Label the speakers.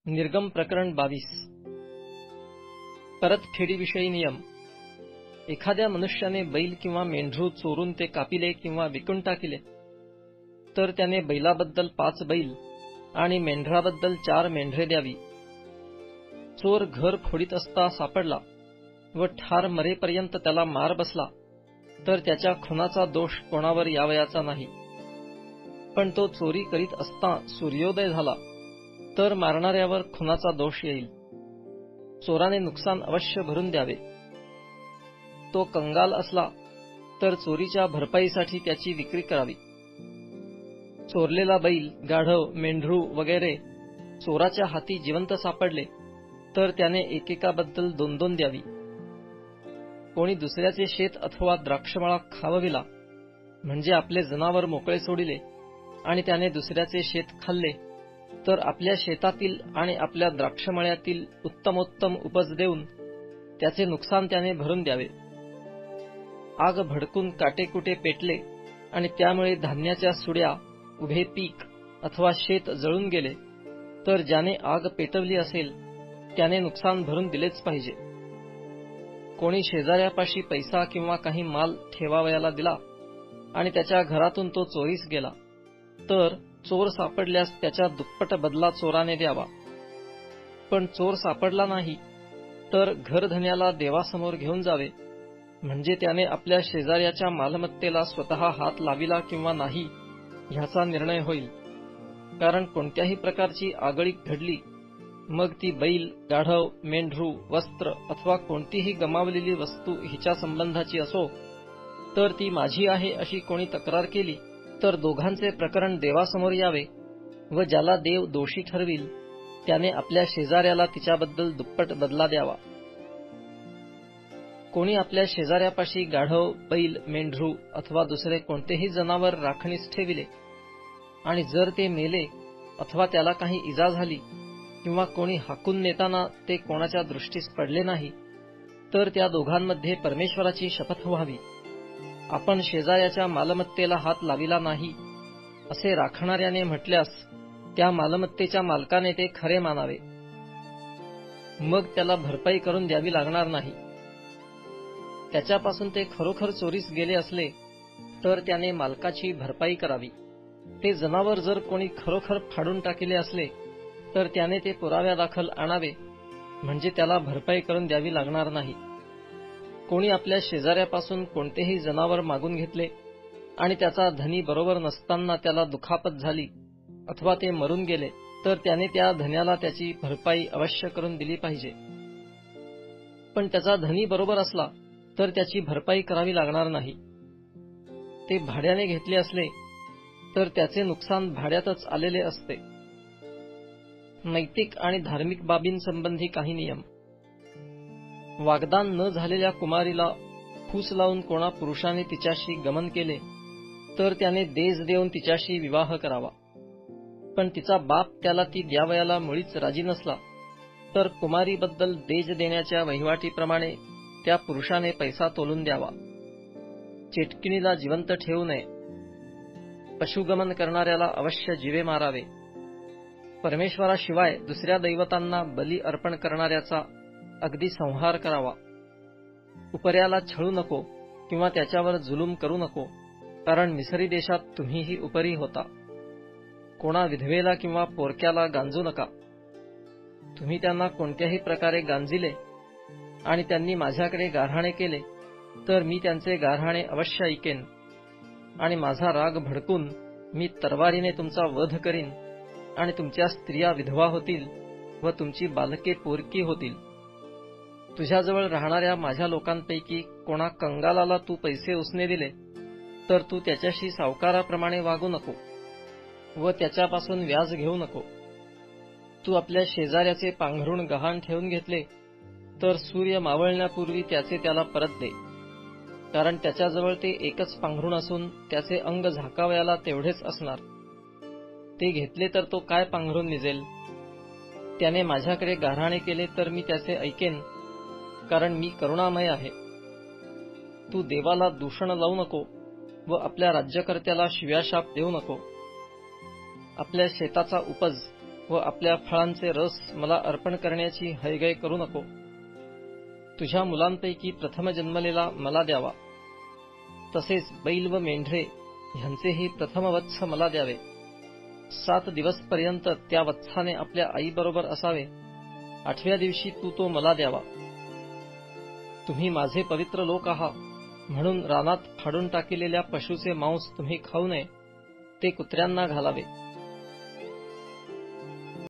Speaker 1: निर्गम प्रकरण 22. परतफेडीविषयी नियम. एखाद्या मनुष्याने बैल किंवा मेंढरू चोरून ते कापिले किंवा विकून टाकिले तर त्याने बैलाबद्दल 5 बैल आणि मेंढराबद्दल 4 मेंढरे द्यावी. चोर घर फोडीत असता सापडला व ठार मरेपर्यंत त्याला मार बसला तर त्याच्या खुनाचा दोष कोणावर यावयाचा नाही. पण तो चोरी करीत असता सूर्योदय झाला तर मारणाऱ्यावर खुनाचा दोष येईल. चोराने नुकसान अवश्य भरून द्यावे. तो कंगाल असला तर चोरीच्या भरपाईसाठी त्याची विक्री करावी. चोरलेला बैल, गाढव, मेंढरू वगैरे चोराच्या हाती जिवंत सापडले तर त्याने एकेकाबद्दल 2-2 द्यावी. कोणी दुसऱ्याचे शेत अथवा द्राक्षमळा खावविला म्हणजे आपले जनावर मोकळे सोडिले आणि त्याने दुसऱ्याचे शेत खाल्ले तर आपल्या शेतातील आणि आपल्या द्राक्षमळ्यातील उत्तमोत्तम उपज देऊन त्याचे नुकसान त्याने भरून द्यावे. आग भडकून काटेकुटे पेटले आणि त्यामुळे धान्याच्या सुड्या, उभे पीक अथवा शेत जळून गेले तर ज्याने आग पेटवली असेल त्याने नुकसान भरून दिलेच पाहिजे. कोणी शेजाऱ्यापाशी पैसा किंवा काही माल ठेवावयाला दिला आणि त्याच्या घरातून तो चोरीस गेला तर चोर सापडल्यास त्याच्या दुप्पट बदला चोराने द्यावा. पण चोर सापडला नाही तर घरधन्याला देवासमोर घेऊन जावे म्हणजे त्याने आपल्या शेजाऱ्याच्या मालमत्तेला स्वतः हात लाविला किंवा नाही ह्याचा निर्णय होईल. कारण कोणत्याही प्रकारची आगळीक घडली, मग ती बैल, गाढव, मेंढरू, वस्त्र अथवा कोणतीही गमावलेली वस्तू हिच्या संबंधाची असो तर ती माझी आहे अशी कोणी तक्रार केली तर दोघांचे प्रकरण देवासमोर यावे व ज्याला देव दोषी ठरविल त्याने आपल्या शेजाऱ्याला तिच्याबद्दल दुप्पट बदला द्यावा. कोणी आपल्या शेजाऱ्यापाशी गाढव, बैल, मेंढरू अथवा दुसरे कोणतेही जनावर राखणीस ठेविले आणि जर ते मेले अथवा त्याला काही इजा झाली किंवा कोणी हाकून नेताना ते कोणाच्या दृष्टीस पडले नाही तर त्या दोघांमध्ये परमेश्वराची शपथ व्हावी. आपण शेजाऱ्याच्या मालमत्तेला हात लाविला नाही असे राखणाऱ्याने म्हटल्यास त्या मालमत्तेच्या मालकाने ते खरे मानावे. मग त्याला भरपाई करून द्यावी लागणार नाही. त्याच्यापासून ते खरोखर चोरीस गेले असले तर त्याने मालकाची भरपाई करावी. ते जनावर जर कोणी खरोखर फाडून टाकले असले तर त्याने ते पुराव्यादाखल आणावे म्हणजे त्याला भरपाई करून द्यावी लागणार नाही. कोणी आपल्या शेजाऱ्यापासून कोणतेही जनावर मागून घेतले आणि त्याचा धनी बरोबर नसताना त्याला दुखापत झाली अथवा ते मरून गेले तर त्याने त्या धन्याला त्याची भरपाई अवश्य करून दिली पाहिजे. पण त्याचा धनी बरोबर असला तर त्याची भरपाई करावी लागणार नाही. ते भाड्याने घेतले असले तर त्याचे नुकसान भाड्यातच आलेले असते. नैतिक आणि धार्मिक बाबींसंबंधी काही नियम. वागदान न झालेल्या कुमारीला फूस लावून कोणा पुरुषाने तिच्याशी गमन केले तर त्याने देज देऊन तिच्याशी विवाह करावा. पण तिचा बाप त्याला ती द्यावयाला मुळीच राजी नसला तर कुमारीबद्दल देज देण्याच्या वहिवाटीप्रमाणे त्या पुरुषाने पैसा तोलून द्यावा. चेटकिणीला जिवंत ठेवू नये. पशुगमन करणाऱ्याला अवश्य जीवे मारावे. परमेश्वराशिवाय दुसऱ्या दैवतांना बली अर्पण करणाऱ्याचा अगदी संहार करावा. उपऱ्याला छळू नको किंवा त्याच्यावर जुलूम करू नको कारण मिसरी देशात तुम्हीही उपरी होता. कोणा विधवेला किंवा पोरक्याला गांजू नका. तुम्ही त्यांना कोणत्याही प्रकारे गांजिले आणि त्यांनी माझ्याकडे गाऱ्हाणे केले तर मी त्यांचे गाऱ्हाणे अवश्य ऐकेन आणि माझा राग भडकून मी तरवारीने तुमचा वध करीन आणि तुमच्या स्त्रिया विधवा होतील व तुमची बालके पोरकी होतील. तुझ्याजवळ राहणाऱ्या माझ्या लोकांपैकी कोणा कंगालाला तू पैसे उसने दिले तर तू त्याच्याशी सावकाराप्रमाणे वागू नको व त्याच्यापासून व्याज घेऊ नको. तू आपल्या शेजाऱ्याचे पांघरुण गहाण ठेवून घेतले तर सूर्य मावळण्यापूर्वी त्याचे त्याला परत दे. कारण त्याच्याजवळ ते एकच पांघरुण असून त्याचे अंग झाकावयाला तेवढेच असणार. ते घेतले तर तो काय पांघरून निजेल. त्याने माझ्याकडे गाऱ्हाणे केले तर मी त्याचे ऐकेन कारण मी करुणामय आहे. तू देवाला दूषण लावू नको व आपल्या राज्यकर्त्याला शिव्याशाप देऊ नको. आपल्या शेताचा उपज व आपल्या फळांचे रस मला अर्पण करण्याची हयगय करू नको. तुझ्या मुलांपैकी प्रथम जन्मलेला मला द्यावा. तसेच बैल व मेंढरे ह्यांचेही प्रथम वत्स मला द्यावे. 7 दिवसपर्यंत त्या वत्साने आपल्या आईबरोबर असावे. 8व्या दिवशी तू तो मला द्यावा. तुम्ही माझे पवित्र लोक आहात, म्हणून रानात फाडून टाकलेल्या पशुचे मांस तुम्ही खाऊ नये, ते कुत्र्यांना घालावे.